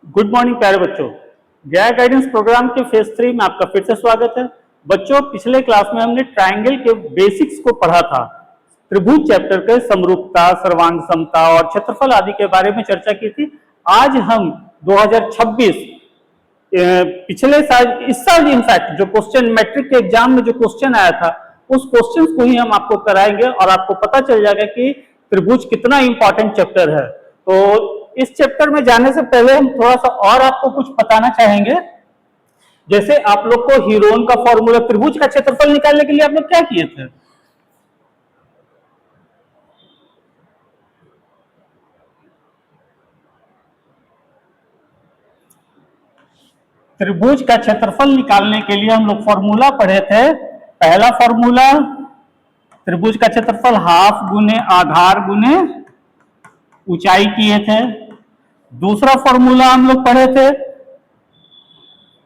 Good morning प्यारे बच्चों। गया गाइडेंस प्रोग्राम के फेज 3 में आपका फिर से स्वागत है। बच्चों, पिछले क्लास में हमने ट्रायंगल के बेसिक्स को पढ़ा था। त्रिभुज चैप्टर के समरूपता, सर्वांग समता और क्षेत्रफल आदि के बारे में चर्चा की थी। आज हम 2026 पिछले साल, इस साल इनफैक्ट जो क्वेश्चन मैट्रिक के एग्जाम में जो क्वेश्चन आया था उस क्वेश्चन को ही हम आपको कराएंगे और आपको पता चल जाएगा कि त्रिभुज कितना इंपॉर्टेंट चैप्टर है। तो इस चैप्टर में जाने से पहले हम थोड़ा सा और आपको कुछ बताना चाहेंगे। जैसे आप लोग को हीरोन का फॉर्मूला, त्रिभुज का क्षेत्रफल निकालने के लिए आप लोग क्या किए थे? त्रिभुज का क्षेत्रफल निकालने के लिए हम लोग फॉर्मूला पढ़े थे। पहला फॉर्मूला, त्रिभुज का क्षेत्रफल हाफ गुने आधार गुने ऊंचाई किए थे। दूसरा फॉर्मूला हम लोग पढ़े थे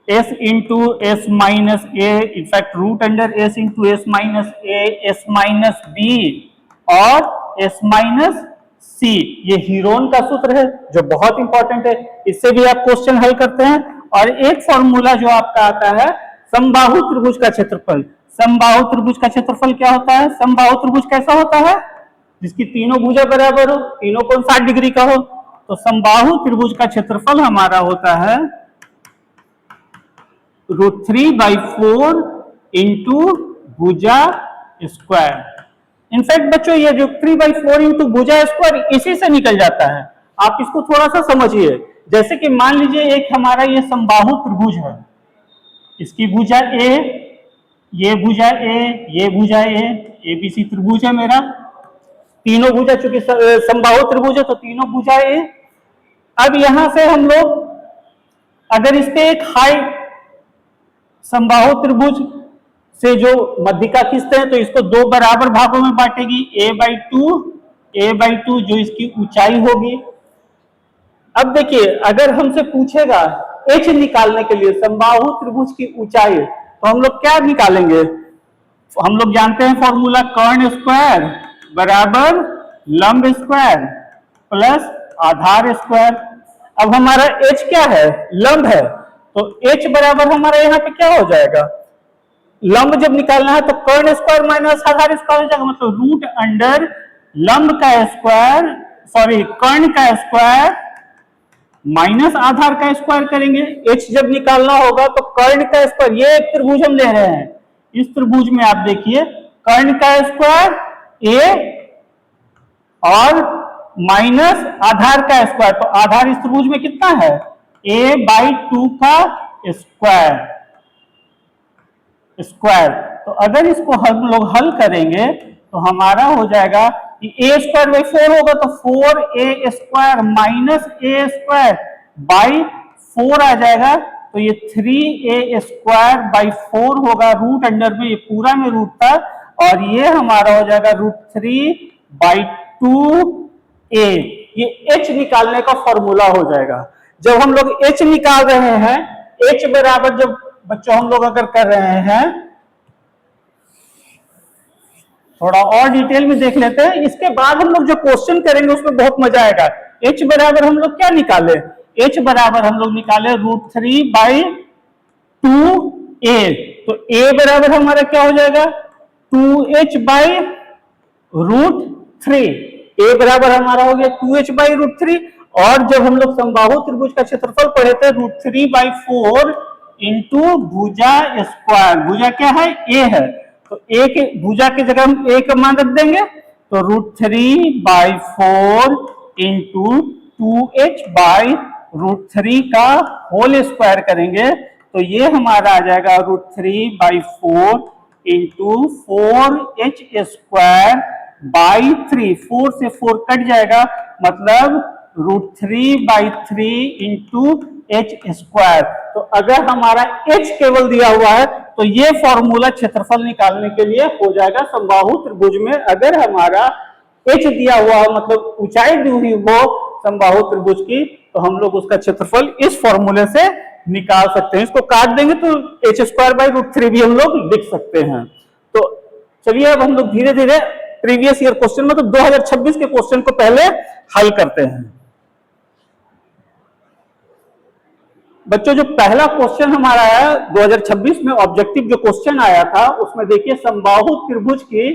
s into S minus A, in fact root under s into S minus A, S minus B और एस माइनस सी। ये हीरोन का सूत्र है जो बहुत इंपॉर्टेंट है, इससे भी आप क्वेश्चन हल करते हैं। और एक फॉर्मूला जो आपका आता है समबाहु त्रिभुज का क्षेत्रफल। समबाहु त्रिभुज का क्षेत्रफल क्या होता है? समबाहु त्रिभुज कैसा होता है? जिसकी तीनों भुजा बराबर हो, तीनों कोण 60 डिग्री का हो। तो समबाहु त्रिभुज का क्षेत्रफल हमारा होता है √3/4 इंटू भुजा स्क्वायर। इनफैक्ट बच्चों, ये जो 3/4 इंटू भुजा स्क्वायर इसी से निकल जाता है। आप इसको थोड़ा सा समझिए। जैसे कि मान लीजिए एक हमारा ये समबाहु त्रिभुज है, इसकी भुजा ए, ये भुजा ए, ये भुजा ए, एबीसी त्रिभुज है मेरा। तीनों भुजा, चूंकि समबाहु त्रिभुज है तो तीनों भुजा ए। अब यहां से हम लोग अगर इस पे एक हाइट समबाहु त्रिभुज से जो मध्यिका खींचते हैं तो इसको दो बराबर भागों में बांटेगी, a/2 जो इसकी ऊंचाई होगी। अब देखिए, अगर हमसे पूछेगा h निकालने के लिए समबाहु त्रिभुज की ऊंचाई, तो हम लोग क्या निकालेंगे? हम लोग जानते हैं फॉर्मूला, कर्ण स्क्वायर बराबर लंब स्क्वायर प्लस आधार स्क्वायर। अब हमारा h क्या है? लंब है, तो h बराबर हमारा यहाँ पे क्या हो जाएगा? लंब जब निकालना है तो कर्ण स्क्वायर माइनस आधार स्क्वायर हो जाएगा, मतलब रूट अंडर लंब का स्क्वायर, सॉरी कर्ण का स्क्वायर माइनस आधार का स्क्वायर करेंगे। h जब निकालना होगा तो कर्ण का स्क्वायर, ये एक त्रिभुज हम ले रहे हैं, इस त्रिभुज में आप देखिए कर्ण का स्क्वायर a और माइनस आधार का स्क्वायर, तो आधार इस त्रिभुज में कितना है? a/2 का स्क्वायर। तो अगर इसको हम लोग हल करेंगे तो हमारा हो जाएगा कि a²/4 होगा, तो 4a² माइनस a²/4 आ जाएगा, तो ये 3a²/4 होगा। रूट अंडर में ये पूरा में रूट था और ये हमारा हो जाएगा √3/2a। ये h निकालने का फॉर्मूला हो जाएगा। जब हम लोग h निकाल रहे हैं, h बराबर जब बच्चों हम लोग अगर कर रहे हैं, थोड़ा और डिटेल में देख लेते हैं, इसके बाद हम लोग जो क्वेश्चन करेंगे उसमें बहुत मजा आएगा। h बराबर हम लोग क्या निकाले? h बराबर हम लोग निकाले √3/2a। तो a बराबर हमारा क्या हो जाएगा? 2h/√3। a बराबर हमारा हो गया 2h/√3। और जब हम लोग समबाहु त्रिभुज का क्षेत्रफल पढ़े थे √3/4 इंटू भुजा स्क्वायर। भुजा क्या है? a है, तो a के भुजा की जगह हम a का मान रख देंगे, तो √3/4 इंटू 2h/√3 का होल स्क्वायर करेंगे, तो ये हमारा आ जाएगा √3/4 इंटू 4h²/3। 4 से 4 कट जाएगा, मतलब √3/3 इंटू h²। तो अगर हमारा h केवल दिया हुआ है तो ये फॉर्मूला क्षेत्रफल निकालने के लिए हो जाएगा समबाहु त्रिभुज में। अगर हमारा h दिया हुआ हो, मतलब ऊंचाई दी हुई हो समबाहु त्रिभुज की, तो हम लोग उसका क्षेत्रफल इस फॉर्मूले से निकाल सकते हैं। इसको काट देंगे तो h²/√3 भी हम लोग लिख सकते हैं। तो चलिए अब हम लोग धीरे धीरे प्रीवियस ईयर क्वेश्चन, मतलब 2026 के क्वेश्चन को पहले हल करते हैं। बच्चों जो पहला क्वेश्चन हमारा है 2026 में ऑब्जेक्टिव जो क्वेश्चन आया था उसमें देखिए समबाहु त्रिभुज की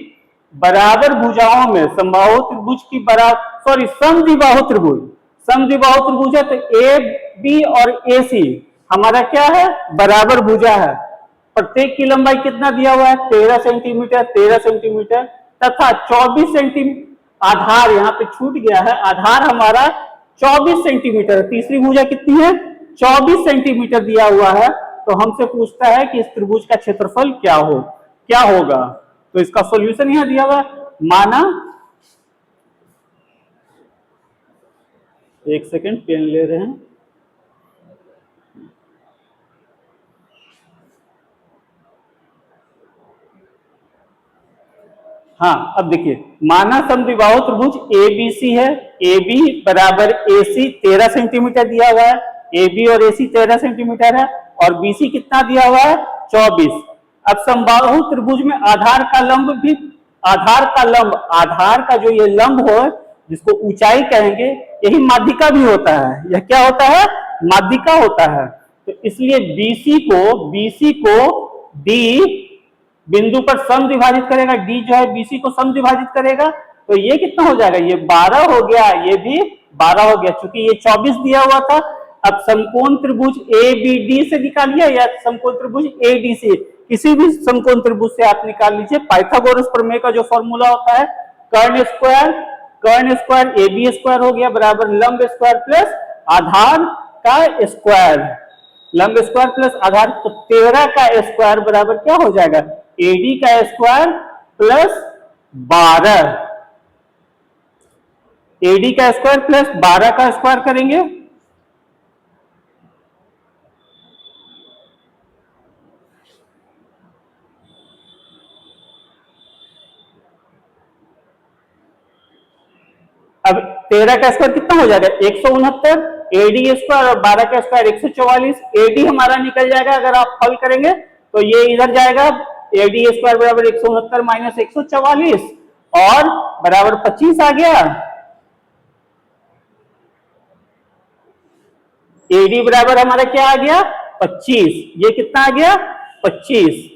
बराबर भुजाओं में समबाहु त्रिभुज की समद्विबाहु त्रिभुज है, तो ए बी और ए सी हमारा क्या है, बराबर भुजा है। प्रत्येक की लंबाई कितना दिया हुआ है, 13 सेंटीमीटर तथा 24 सेंटीमीटर आधार यहाँ पे छूट गया है, आधार हमारा 24 सेंटीमीटर। तीसरी भुजा कितनी है, 24 सेंटीमीटर दिया हुआ है। तो हमसे पूछता है कि इस त्रिभुज का क्षेत्रफल क्या होगा। तो इसका सॉल्यूशन यहां दिया हुआ है। माना, एक सेकंड पेन ले रहे हैं। हाँ, अब देखिए, माना समद्विबाहु त्रिभुज एबीसी है, ए बी बराबर ए सी 13 सेंटीमीटर दिया हुआ है, ए बी और ए सी 13 सेंटीमीटर है, और बीसी कितना दिया हुआ है, 24। अब समबाहु त्रिभुज में आधार का जो ये लंब हो, जिसको ऊंचाई कहेंगे, यही माध्यिका भी होता है। यह क्या होता है, माध्यिका होता है। तो इसलिए बीसी को डी बिंदु पर समद्विभाजित करेगा, डी जो है बीसी को समद्विभाजित करेगा। तो ये कितना हो जाएगा, ये 12 हो गया, ये भी 12 हो गया, क्योंकि ये 24 दिया हुआ था। अब समकोण त्रिभुज ए बी डी से निकालिए, या समकोण त्रिभुज ए डी से, किसी भी समकोण त्रिभुज से आप निकाल लीजिए। पाइथागोरस प्रमेय का जो फॉर्मूला होता है, कर्ण स्क्वायर ए बी स्क्वायर हो गया बराबर लंब स्क्वायर प्लस आधार का स्क्वायर, लंब स्क्वायर प्लस आधार। तो 13 का स्क्वायर बराबर क्या हो जाएगा, एडी का स्क्वायर प्लस 12, एडी का स्क्वायर प्लस 12 का स्क्वायर करेंगे। अब 13 का स्क्वायर कितना हो जाएगा, 169, एडी स्क्वायर और 12 का स्क्वायर 144। एडी हमारा निकल जाएगा, अगर आप हल करेंगे तो ये इधर जाएगा, एडी स्क्वायर बराबर 169 माइनस 144 और बराबर 25 आ गया। एडी बराबर हमारा क्या आ गया, 25। ये कितना आ गया, 25।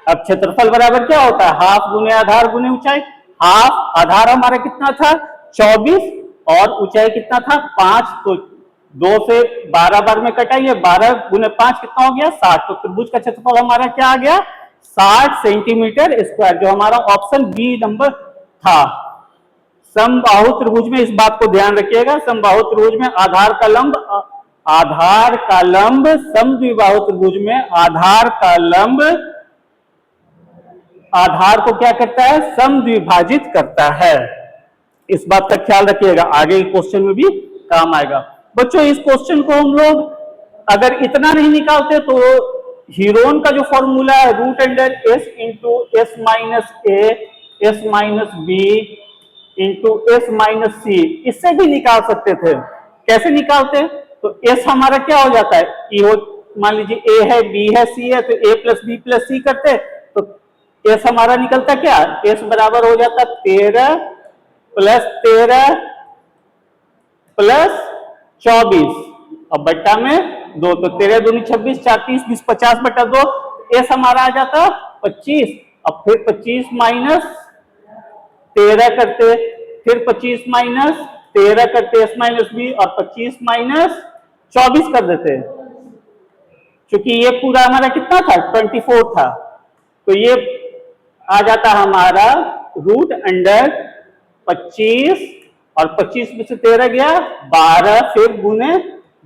अब क्षेत्रफल बराबर क्या होता है, हाफ गुने आधार गुने ऊंचाई। हाफ आधार हमारा कितना था, 24, और ऊंचाई कितना था, 5। तो 2 से 12 बार में कटाइए, 12 गुने 5 कितना हो गया, 60। तो त्रिभुज का क्षेत्रफल हमारा क्या आ गया, 60 सेंटीमीटर स्क्वायर, जो हमारा ऑप्शन बी नंबर था। समबाहु त्रिभुज में इस बात को ध्यान रखिएगा, समबाहु त्रिभुज में आधार का लंब समद्विबाहु त्रिभुज में आधार को क्या करता है, समद्विभाजित करता है। इस बात का ख्याल रखिएगा, आगे क्वेश्चन में भी काम आएगा। बच्चों इस क्वेश्चन को हम लोग अगर इतना नहीं निकालते तो हीरोन का जो फॉर्मूला है root under S into S minus A S minus B into S minus C, इससे भी निकाल सकते थे। कैसे निकालते, तो एस हमारा क्या हो जाता है, मान लीजिए ए है, बी है, सी है, तो ए प्लस बी प्लस सी करते, तो एस हमारा निकलता क्या, एस बराबर हो जाता 13 प्लस 13 प्लस 24 और बट्टा में 2, तो 13 दूनी 26, 4 30 20 50 बटा 2, एस हमारा आ जाता 25। अब फिर 25 माइनस 13 करते, फिर 25 माइनस 13 करते एस माइनस बी, और 25 माइनस 24 कर देते, क्योंकि ये पूरा हमारा कितना था, 24 था। तो ये आ जाता हमारा रूट अंडर 25, और 25 में से 13 गया 12, फिर गुने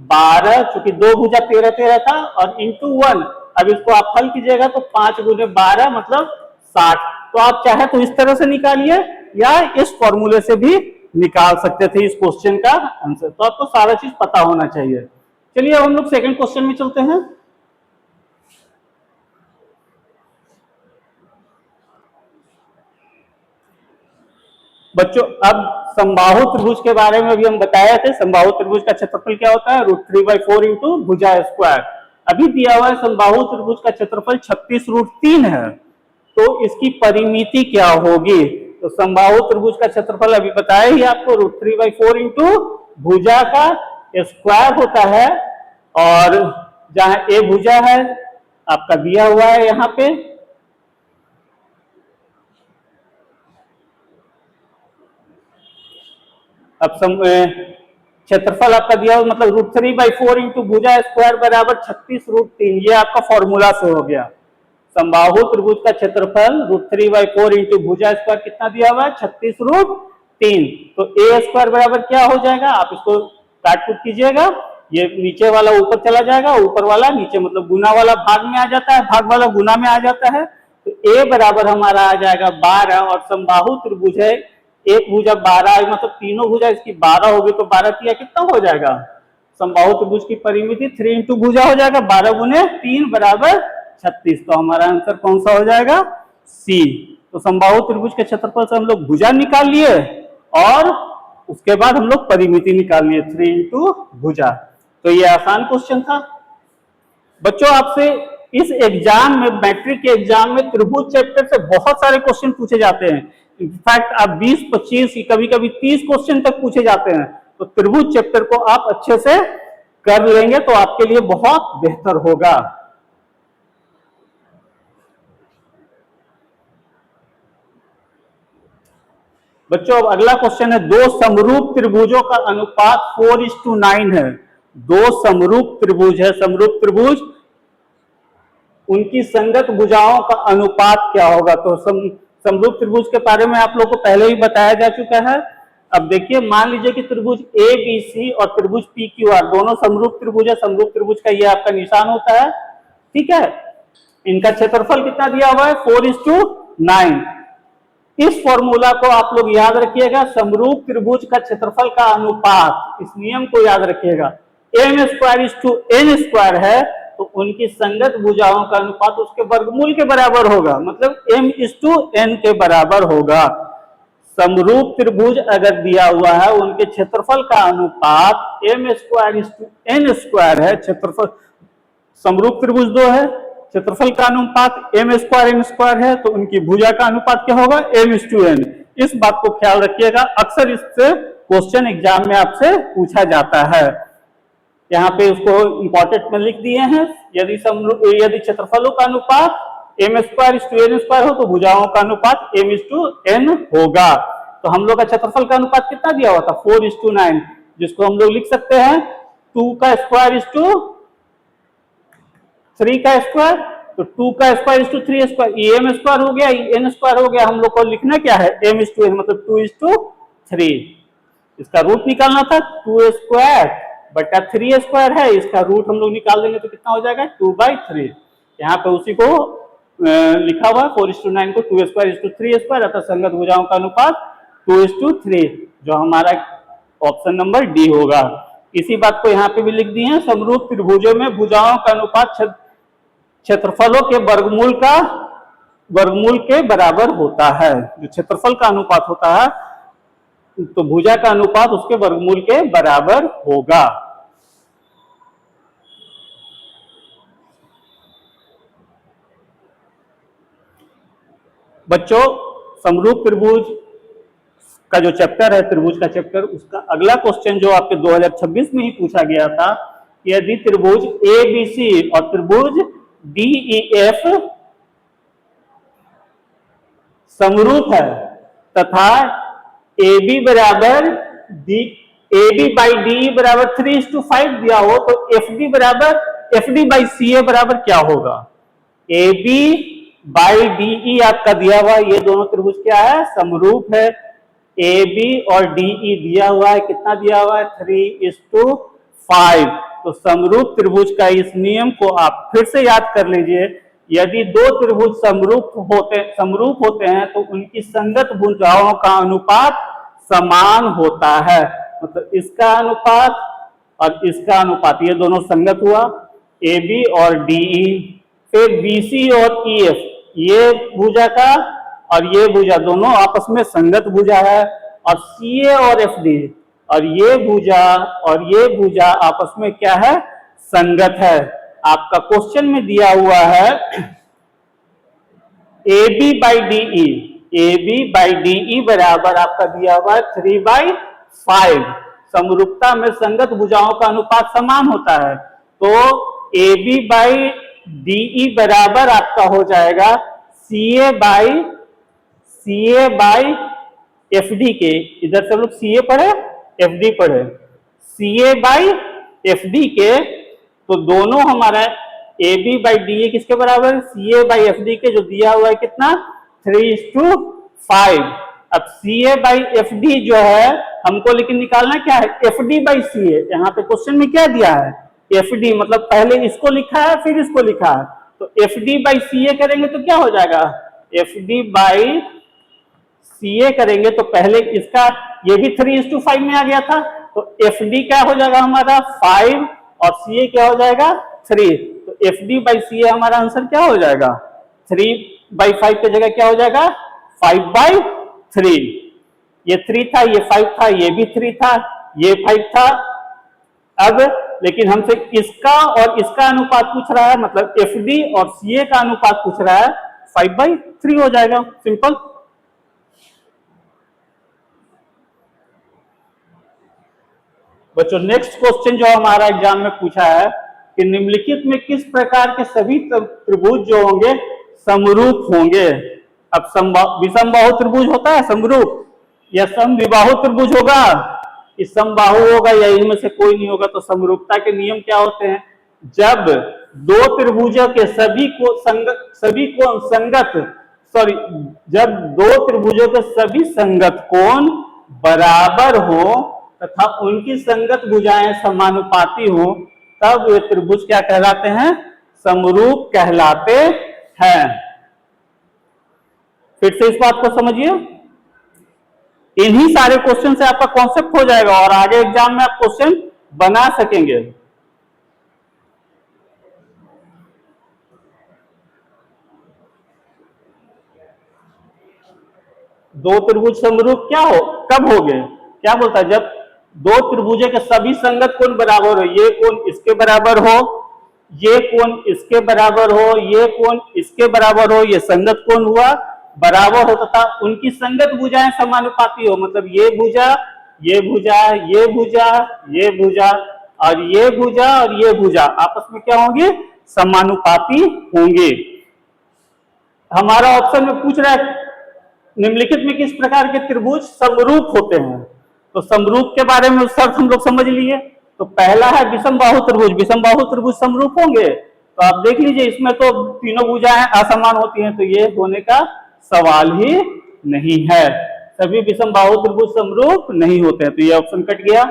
12, चूंकि 2 भुजा 13 13 था, और इंटू 1। अब इसको आप हल कीजिएगा तो 5 गुने 12 मतलब 60। तो आप चाहे तो इस तरह से निकालिए, या इस फॉर्मूले से भी निकाल सकते थे इस क्वेश्चन का आंसर। तो आपको सारा चीज पता होना चाहिए। चलिए अब हम लोग सेकंड क्वेश्चन में चलते हैं। बच्चों अब समबाहु त्रिभुज के बारे में भी हम बताए थे। समबाहु त्रिभुज का क्षेत्रफल क्या होता है, √3/4 इंटू भुजा स्क्वायर। अभी दिया हुआ है समबाहु त्रिभुज का क्षेत्रफल 36√3 है। तो इसकी परिमिति क्या होगी? तो समबाहु त्रिभुज का क्षेत्रफल अभी बताया ही आपको, √3/4 इंटू भुजा का स्क्वायर होता है, और जहां ए भुजा है आपका दिया हुआ है यहां पे, अब क्षेत्रफल आपका दिया हुआ, मतलब √3/4 इंटू भुजा स्क्वायर बराबर 36√3, ये आपका फॉर्मूला से हो गया। समबाहु त्रिभुज का क्षेत्रफल √3/4 इंटू भुजा स्क्वायर कितना दिया हुआ है? 36√3। तो ए स्क्वायर बराबर क्या हो जाएगा? आप इसको काटपुट कीजिएगा, ये नीचे वाला ऊपर चला जाएगा, ऊपर वाला नीचे, मतलब गुना वाला भाग में आ जाता है, भाग वाला गुना में आ जाता है। तो ए बराबर हमारा आ जाएगा 12, और समबाहु त्रिभुज है, एक भुजा 12, मतलब तीनों भुजा इसकी 12 होगी, तो 12 तिया कितना हो जाएगा? समबाहु त्रिभुज की परिमिति 3 इंटू भुजा हो जाएगा, 12 गुने 3 बराबर 36। तो हमारा आंसर कौन सा हो जाएगा? सी। तो समबाहु त्रिभुज के क्षेत्रफल से हम लोग भुजा निकाल लिए, और उसके बाद हम लोग परिमिति निकाल लिए 3 इंटू भुजा। तो ये आसान क्वेश्चन था बच्चों। आपसे इस एग्जाम में, मैट्रिक के एग्जाम में त्रिभुज चैप्टर से बहुत सारे क्वेश्चन पूछे जाते हैं। इनफैक्ट आप 20, 25, कभी कभी 30 क्वेश्चन तक पूछे जाते हैं। तो त्रिभुज चैप्टर को आप अच्छे से कर लेंगे तो आपके लिए बहुत बेहतर होगा। बच्चों अब अगला क्वेश्चन है, दो समरूप त्रिभुजों का अनुपात 4:9 है। दो समरूप त्रिभुज है, समरूप त्रिभुज, उनकी संगत भुजाओं का अनुपात क्या होगा? तो समरूप त्रिभुज के बारे में आप लोग को पहले ही बताया जा चुका है। अब देखिए, मान लीजिए कि त्रिभुज ABC और त्रिभुज PQR दोनों समरूप त्रिभुज है। समरूप त्रिभुज का ये आपका निशान होता है, ठीक है। इनका क्षेत्रफल कितना दिया हुआ है? 4:9। इस फॉर्मूला को आप लोग याद रखिएगा, समरूप त्रिभुज का क्षेत्रफल का अनुपात, इस नियम को याद रखिएगा। m²n² है, तो उनकी संगत भुजाओं का अनुपात उसके वर्गमूल के बराबर होगा, मतलब m/n के बराबर होगा। समरूप त्रिभुज अगर दिया हुआ है, उनके क्षेत्रफल का अनुपात m²n² है। क्षेत्रफल समरूप त्रिभुज दो है, क्षेत्रफल का अनुपात m²n² है, तो उनकी भुजा का अनुपात क्या होगा? m/n। इस बात को ख्याल रखिएगा, अक्सर इससे क्वेश्चन एग्जाम में आपसे पूछा जाता है। यहाँ पे उसको इंपॉर्टेंट में लिख दिए हैं, यदि क्षेत्रफलों का अनुपात m²n² हो तो भुजाओं का अनुपात m/n होगा। तो हम लोग का क्षेत्रफल का अनुपात कितना दिया हुआ था? 4:9, जिसको हम लोग लिख सकते हैं 2 का स्क्वायर 3 का स्क्वायर। तो 2 का स्क्वायर 3 स्क्वायर, ये m² हो गया, ये n² हो गया। हम लोग को लिखना क्या है? m/n, मतलब 2:3। इसका रूट निकालना था, 2² बटा 3² है, इसका रूट हम लोग निकाल देंगे तो कितना हो जाएगा? 2/3। यहाँ पे उसी को लिखा हुआ है 4:9 को 2² 3², अतः संगत भुजाओं का अनुपात 2:3, जो हमारा ऑप्शन नंबर डी होगा। इसी बात को यहाँ पे भी लिख दिए हैं, समरूप त्रिभुजों में भुजाओं का अनुपात क्षेत्रफलों के वर्गमूल के बराबर होता है। जो क्षेत्रफल का अनुपात होता है, तो भुजा का अनुपात उसके वर्गमूल के बराबर होगा। बच्चों, समरूप त्रिभुज का जो चैप्टर है, त्रिभुज का चैप्टर, उसका अगला क्वेश्चन जो आपके 2026 में ही पूछा गया था, यदि त्रिभुज ABC और त्रिभुज DEF समरूप है तथा AB बराबर AB/DE बराबर 3:5 दिया हो, तो FD/CA बराबर क्या होगा? AB/DE आपका दिया हुआ है, ये दोनों त्रिभुज क्या है? समरूप है। AB और DE दिया हुआ है, कितना दिया हुआ है? 3:5। तो समरूप त्रिभुज का इस नियम को आप फिर से याद कर लीजिए, यदि दो त्रिभुज समरूप होते हैं तो उनकी संगत भुजाओं का अनुपात समान होता है। मतलब इसका अनुपात और इसका अनुपात, ये दोनों संगत हुआ, AB और DE। फिर BC और EF, ये भुजा का और ये भुजा दोनों आपस में संगत भुजा है। और CA और FD, और ये भुजा आपस में क्या है? संगत है। आपका क्वेश्चन में दिया हुआ है A B by D E, A B by D E बराबर आपका दिया हुआ है 3/5। समरूपता में संगत भुजाओं का अनुपात समान होता है, तो A B by D E बराबर आपका हो जाएगा C A by F D के। इधर से लोग सी ए पढ़े, एफ डी पढ़े, C A by F D के। तो दोनों हमारा A B by D A किसके बराबर है? C A by F D के, जो दिया हुआ है कितना? 3:5। अब C A by F D जो है हमको लेकिन निकालना क्या है? F D by C A. यहाँ पे क्वेश्चन में क्या दिया है? एफ डी, मतलब पहले इसको लिखा है फिर इसको लिखा है, तो एफ डी बाई सी ए करेंगे तो क्या हो जाएगा? एफ डी बाई सी ए करेंगे तो पहले इसका ये भी 3:5 में आ गया था, तो एफ डी क्या हो जाएगा हमारा? 5 और सी ए क्या हो जाएगा? 3। तो एफ डी बाई सी ए हमारा आंसर क्या हो जाएगा? 3/5 की जगह क्या हो जाएगा? 5/3। ये 3 था, ये 5 था, ये भी 3 था, ये 5 था। अब लेकिन हमसे इसका और इसका अनुपात पूछ रहा है, मतलब एफ डी और सी ए का अनुपात पूछ रहा है, 5/3 हो जाएगा, सिंपल। बच्चों नेक्स्ट क्वेश्चन जो हमारा एग्जाम में पूछा है कि निम्नलिखित में किस प्रकार के सभी त्रिभुज जो होंगे समरूप होंगे? अब विषमबाहु त्रिभुज होता है समरूप, या समविबाहु त्रिभुज होगा? इस समबाहु होगा या इनमें से कोई नहीं होगा? तो समरूपता के नियम क्या होते हैं? जब दो त्रिभुजों के जब दो त्रिभुजों के सभी संगत कोण बराबर हो तथा उनकी संगत भुजाएं समानुपाती हो, तब वे त्रिभुज क्या कहलाते हैं? समरूप कहलाते हैं। फिर से इस बात को समझिए, इन्हीं सारे क्वेश्चन से आपका कॉन्सेप्ट हो जाएगा और आगे एग्जाम में आप क्वेश्चन बना सकेंगे। दो त्रिभुज समरूप कब हो गए? क्या बोलता है? जब दो त्रिभुजों के सभी संगत कोण बराबर हो, ये कोण इसके बराबर हो, ये कोण इसके बराबर हो, ये कोण इसके बराबर हो, ये संगत कोण हुआ बराबर हो तथा उनकी संगत भुजाएं समानुपाती हो, मतलब ये भुजा, ये भुजा, ये भुजा, ये भुजा और ये भुजा और ये भुजा आपस में क्या होंगे? समानुपाती होंगे। हमारा ऑप्शन में पूछ रहा है निम्नलिखित में किस प्रकार के त्रिभुज समरूप होते हैं? तो समरूप के बारे में शर्त हम लोग समझ लिए। तो पहला है विषमबाहु त्रिभुज। विषमबाहु त्रिभुज समरूप होंगे, तो आप देख लीजिए इसमें तो तीनों भुजाएं असमान होती हैं, तो ये होने का सवाल ही नहीं है। सभी विषमबाहु त्रिभुज समरूप नहीं होते हैं, तो ये ऑप्शन कट गया।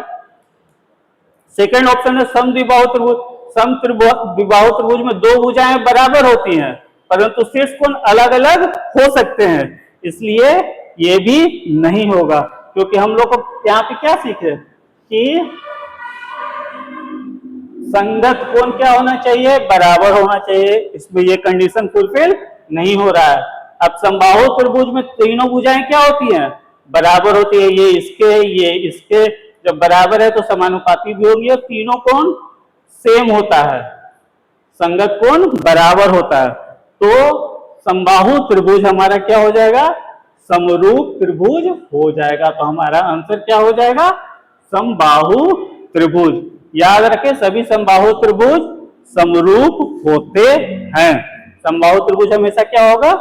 सेकंड ऑप्शन है समद्विबाहु त्रिभुज। समद्विबाहु त्रिभुज में दो भुजाएं बराबर होती हैं परंतु शीर्ष कोण अलग अलग हो सकते हैं, इसलिए ये भी नहीं होगा। क्योंकि हम लोग को यहाँ पे क्या सीखे कि संगत कोण क्या होना चाहिए? बराबर होना चाहिए। इसमें ये कंडीशन फुलफिल नहीं हो रहा है। अब समबाहु त्रिभुज में तीनों भुजाएं क्या होती हैं? बराबर होती है। ये इसके जब बराबर है तो समानुपाती भी होगी और तीनों कोण सेम होता है, संगत कोण बराबर होता है। तो समबाहु त्रिभुज हमारा क्या हो जाएगा? समरूप त्रिभुज हो जाएगा। तो हमारा आंसर क्या हो जाएगा? समबाहु त्रिभुज। याद रखें सभी समबाहु त्रिभुज समरूप होते हैं। समबाहु त्रिभुज हमेशा क्या होगा?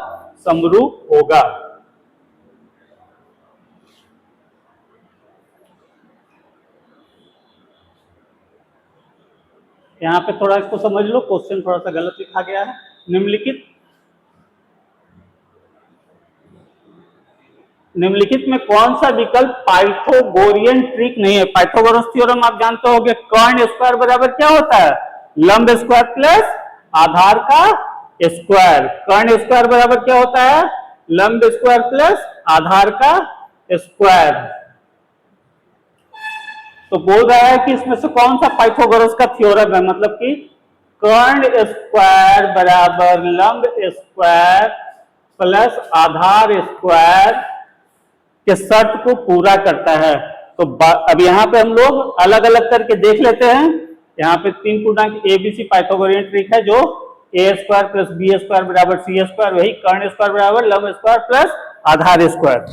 समरूप होगा। यहां पे थोड़ा इसको समझ लो, क्वेश्चन थोड़ा सा गलत लिखा गया है। निम्नलिखित में कौन सा विकल्प पाइथागोरियन ट्रिक नहीं है? पाइथागोरस थ्योरम आप जानते होंगे, कर्ण स्क्वायर बराबर क्या होता है? लंब स्क्वायर प्लस आधार का स्क्वायर। कर्ण स्क्वायर बराबर क्या होता है? लंब स्क्वायर प्लस आधार का स्क्वायर। तो बोल रहा है कि इसमें से कौन सा पाइथागोरस का थ्योरम है? मतलब कि कर्ण स्क्वायर बराबर लंब स्क्वायर प्लस आधार स्क्वायर के शर्त को पूरा करता है। तो अब यहाँ पे हम लोग अलग अलग करके देख लेते हैं। यहाँ पे 3 पूर्णांक एबीसी पाइथागोरियन ट्रिक है जो ए स्क्वायर प्लस बी स्क्वायर बराबर सी स्क्वायर, वही कर्ण स्क्वायर बराबर लंब स्क्वायर प्लस आधार स्क्वायर।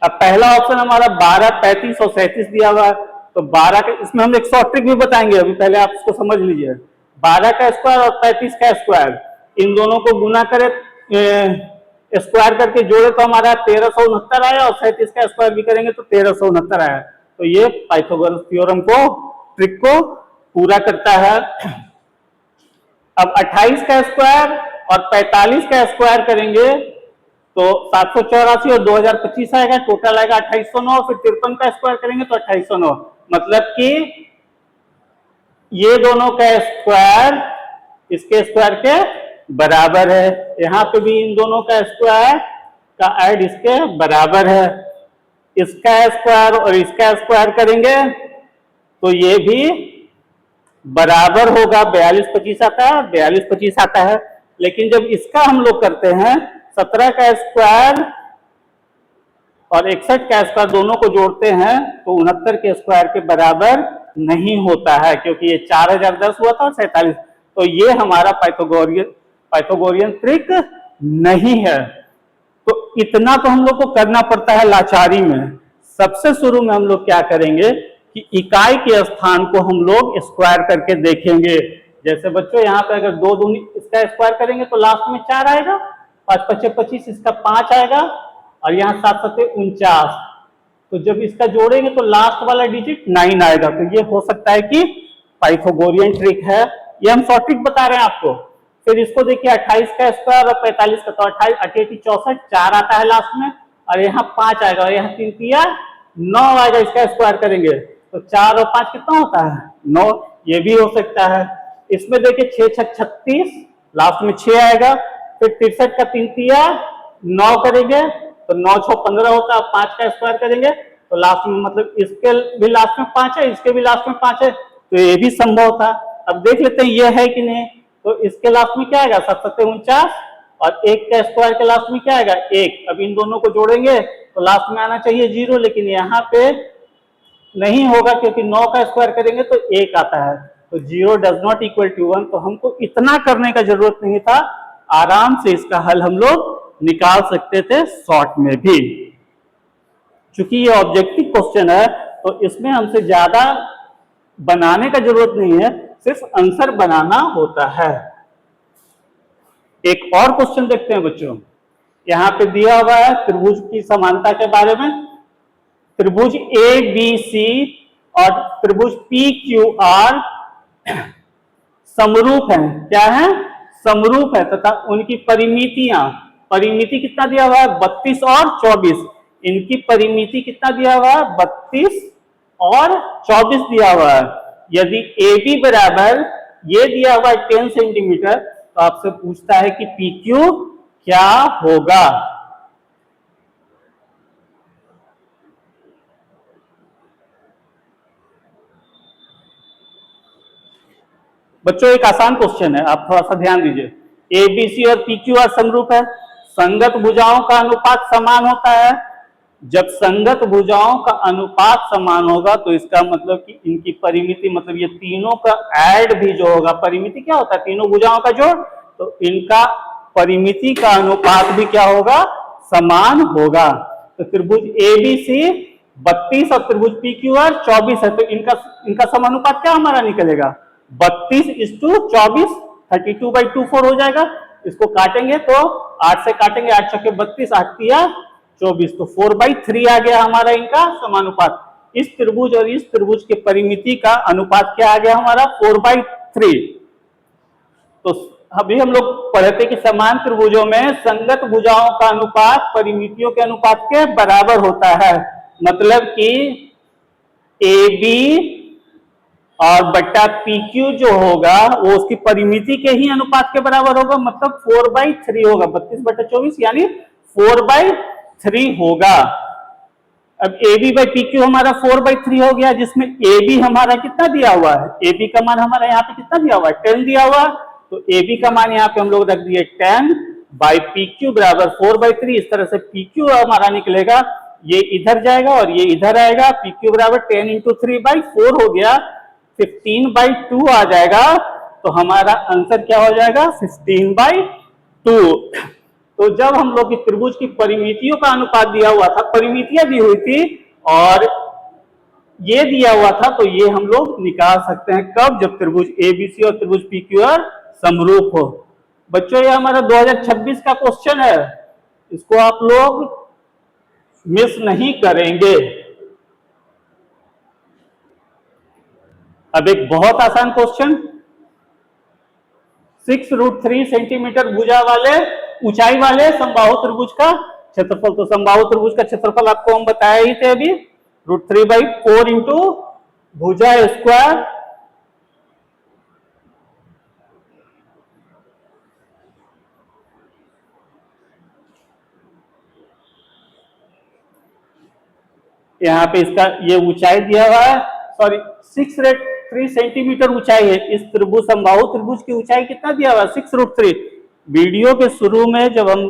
अब पहला ऑप्शन हमारा 12, 35 और 37 दिया हुआ है, तो 12 का, इसमें हम एक शॉर्ट ट्रिक भी बताएंगे, अभी पहले आप इसको समझ लीजिए। 12 का स्क्वायर और 35 का स्क्वायर, इन दोनों को गुना करे, स्क्वायर करके जोड़े तो हमारा 1369 आया, और 37 का स्क्वायर भी करेंगे तो 1369 आया। तो ये पाइथागोरस थ्योरम को, ट्रिक को पूरा करता है। अब 28 का स्क्वायर और 45 का स्क्वायर करेंगे तो 784 और 2025 आएगा, टोटल आएगा 2809, फिर 53 का स्क्वायर करेंगे तो 2809, मतलब कि ये दोनों का स्क्वायर इसके स्क्वायर के बराबर है। यहां पे भी इन दोनों का स्क्वायर का ऐड इसके बराबर है। इसका स्क्वायर और इसका स्क्वायर करेंगे तो ये भी बराबर होगा, 42 25 आता है, 42 25 आता है। लेकिन जब इसका हम लोग करते हैं 17 का स्क्वायर और 61 का स्क्वायर दोनों को जोड़ते हैं तो 69 के स्क्वायर के बराबर नहीं होता है, क्योंकि ये 4010 हुआ था और 47, तो ये हमारा पाइथागोरियन ट्रिक नहीं है। तो इतना तो हम लोग को करना पड़ता है लाचारी में। सबसे शुरू में हम लोग क्या करेंगे कि इकाई के स्थान को हम लोग स्क्वायर करके देखेंगे। जैसे बच्चों यहाँ पे अगर 2 दूनी इसका स्क्वायर करेंगे तो लास्ट में 4 आएगा, 5 5 25, इसका 5 आएगा, और यहाँ 7 7 49, तो जब इसका जोड़ेंगे तो लास्ट वाला डिजिट 9 आएगा। तो ये हो सकता है कि पाइथागोरियन ट्रिक है, ये हम शॉर्ट ट्रिक बता रहे हैं आपको। फिर इसको देखिए 28 का स्क्वायर और 45 का, तो 28 88 64, 4 आता है लास्ट में, और यहाँ 5 आएगा, और यहाँ 3 3 9 आएगा, इसका स्क्वायर करेंगे तो 4 और 5 कितना होता है 9, ये भी हो सकता है। इसमें देखिए 6 6 36, लास्ट में 6 आएगा, फिर 63 का 3 3 9 करेंगे तो 9 6 15 होता है, 5 का स्क्वायर करेंगे तो लास्ट में, मतलब इसके भी लास्ट में 5 है, इसके भी लास्ट में 5 है, तो ये भी संभव था। अब देख लेते हैं ये है कि नहीं। तो इसके लास्ट में क्या आएगा 7 7 49, और 1 का स्क्वायर के लास्ट में क्या आएगा 1। अब इन दोनों को जोड़ेंगे तो लास्ट में आना चाहिए 0, लेकिन यहाँ पे नहीं होगा क्योंकि 9 का स्क्वायर करेंगे तो 1 आता है, तो 0 डज नॉट इक्वल टू 1। तो हमको इतना करने का जरूरत नहीं था, आराम से इसका हल हम लोग निकाल सकते थे शॉर्ट में भी। चूंकि ये ऑब्जेक्टिव क्वेश्चन है तो इसमें हमसे ज्यादा बनाने का जरूरत नहीं है, सिर्फ आंसर बनाना होता है। एक और क्वेश्चन देखते हैं बच्चों, यहां पे दिया हुआ है त्रिभुज की समानता के बारे में। त्रिभुज ए बी सी और त्रिभुज पी क्यू आर समरूप हैं। क्या है? समरूप है, तथा उनकी परिमितियां, परिमिति कितना दिया हुआ है 32 और 24, इनकी परिमिति कितना दिया हुआ है 32 और 24 दिया हुआ है। यदि ए बी बराबर ये दिया हुआ है 10 सेंटीमीटर, तो आपसे पूछता है कि पी क्यू क्या होगा। बच्चों एक आसान क्वेश्चन है, आप थोड़ा सा ध्यान दीजिए। ए बी सी और पी क्यू आर समरूप है, संगत भुजाओं का अनुपात समान होता है। जब संगत भुजाओं का अनुपात समान होगा तो इसका मतलब कि इनकी परिमिति, मतलब ये तीनों का ऐड भी जो होगा, परिमिति क्या होता है तीनों भुजाओं का जोड़, तो इनका परिमिति का अनुपात भी क्या होगा समान होगा। तो त्रिभुज ए बी सी 32 और त्रिभुज पी क्यू आर 24 है, तो इनका समानुपात क्या हमारा निकलेगा 32:24, 32/24 हो जाएगा। इसको काटेंगे तो 8 से काटेंगे, 8 छक्के 32, 8 तिया 24, तो 4/3 आ गया हमारा इनका समानुपात। इस त्रिभुज और इस त्रिभुज के परिमिति का अनुपात क्या आ गया हमारा 4/3। तो अभी हम लोग पढ़े थे कि समान त्रिभुजों में संगत भुजाओं का अनुपात परिमितियों के अनुपात के बराबर होता है। मतलब कि ए बी और बट्टा पी क्यू जो होगा वो उसकी परिमिति के ही अनुपात के बराबर होगा, मतलब 4/3 होगा, 32/24 यानी 4/3 होगा। अब A B by P Q हमारा 4/3 हो गया, जिसमें ए बी हमारा कितना दिया हुआ है, ए बी का मान हमारा यहाँ पे कितना दिया हुआ है 10 दिया हुआ, तो ए बी का मान यहाँ पे हम लोग रख दिए 10 बाई पी क्यू बराबर 4/3। इस तरह से पी क्यू हमारा निकलेगा, ये इधर जाएगा और ये इधर आएगा, पी क्यू बराबर 10 × 3/4 हो गया, 15/2 आ जाएगा। तो हमारा आंसर क्या हो जाएगा 15/2। तो जब हम लोग त्रिभुज की परिमितियों का अनुपात दिया हुआ था, परिमितियां दी हुई थी और ये दिया हुआ था, तो ये हम लोग निकाल सकते हैं कब, जब त्रिभुज एबीसी और त्रिभुज पीक्यूआर समरूप हो। बच्चों ये हमारा 2026 का क्वेश्चन है, इसको आप लोग मिस नहीं करेंगे। अब एक बहुत आसान क्वेश्चन, 6√3 सेंटीमीटर भुजा वाले ऊंचाई वाले समबाहु त्रिभुज का क्षेत्रफल। तो समबाहु त्रिभुज का क्षेत्रफल आपको हम बताया ही थे अभी, √3/4 इंटू भुजा स्क्वायर यहाँ पे इसका ये ऊंचाई दिया हुआ है, सॉरी 6√3 सेंटीमीटर ऊंचाई है इस त्रिभुज समबाहु त्रिभुज की ऊंचाई कितना दिया हुआ है 6√3। वीडियो के शुरू में जब हम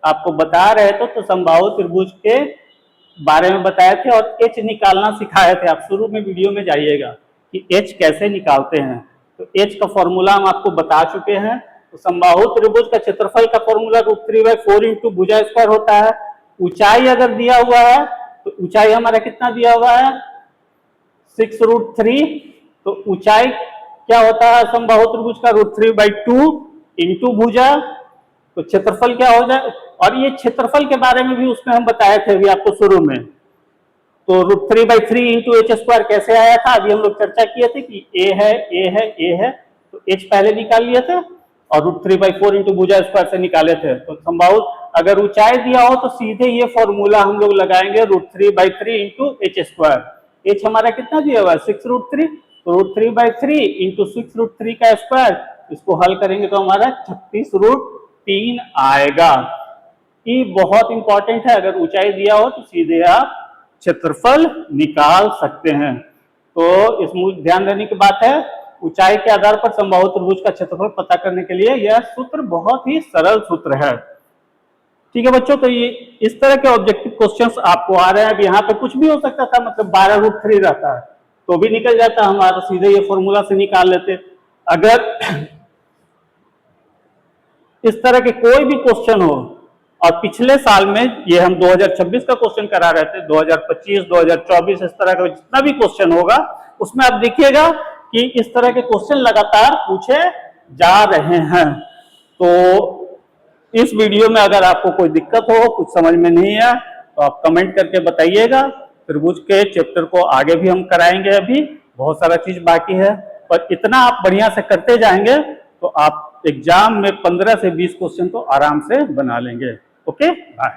आपको बता रहे थे तो समबाहु त्रिभुज के बारे में बताए थे और एच निकालना सिखाए थे। आप शुरू में वीडियो में जाइएगा कि एच कैसे निकालते हैं, तो एच का फॉर्मूला हम आपको बता चुके हैं। तो समबाहु त्रिभुज का क्षेत्रफल का फॉर्मूला √3/4 इंटू भुजा स्क्वायर होता है। ऊंचाई अगर दिया हुआ है तो ऊंचाई हमारा कितना दिया हुआ है 6√3, तो ऊंचाई क्या होता है समबाहु त्रिभुज का √3/2 इंटू भुजा, तो क्षेत्रफल क्या हो जाए, और ये क्षेत्रफल के बारे में भी उसमें हम बताए थे अभी आपको शुरू में। तो √3/3 इंटू एच स्क्वायर कैसे आया था, अभी हम लोग चर्चा किए थे कि ए है ए है ए है, तो एच पहले निकाल लिए थे और √3/4 इंटू भुजा स्क्वायर से निकाले थे। तो समबाहु अगर ऊंचाई दिया हो तो सीधे ये फॉर्मूला हम लोग लगाएंगे √3/3 इंटू एच स्क्वायर। एच हमारा कितना दिया हुआ है 6√3, तो √3/3 इंटू 6√3 का स्क्वायर, इसको हल करेंगे तो हमारा 36√3 आएगा। ये बहुत इंपॉर्टेंट है, अगर ऊंचाई दिया हो तो सीधे आप क्षेत्रफल निकाल सकते हैं। तो इसमें ध्यान देने की बात है, ऊंचाई के आधार पर समबाहु त्रिभुज का क्षेत्रफल पता करने के लिए यह सूत्र बहुत ही सरल सूत्र है। ठीक है बच्चों, तो ये इस तरह के ऑब्जेक्टिव क्वेश्चंस आपको आ रहे हैं। अब यहाँ पे कुछ भी हो सकता था, मतलब 12√3 रहता है तो भी निकल जाता हमारा, सीधे ये फॉर्मूला से निकाल लेते। अगर इस तरह के कोई भी क्वेश्चन हो, और पिछले साल में ये हम 2026 का क्वेश्चन करा रहे थे, 2025 2024 इस तरह का जितना भी क्वेश्चन होगा उसमें आप देखिएगा कि इस तरह के क्वेश्चन लगातार पूछे जा रहे हैं। तो इस वीडियो में अगर आपको कोई दिक्कत हो, कुछ समझ में नहीं आया, तो आप कमेंट करके बताइएगा। त्रिभुज के चैप्टर को आगे भी हम कराएंगे, अभी बहुत सारा चीज बाकी है, पर इतना आप बढ़िया से करते जाएंगे तो आप एग्जाम में 15 से 20 क्वेश्चन तो आराम से बना लेंगे। Okay, bye.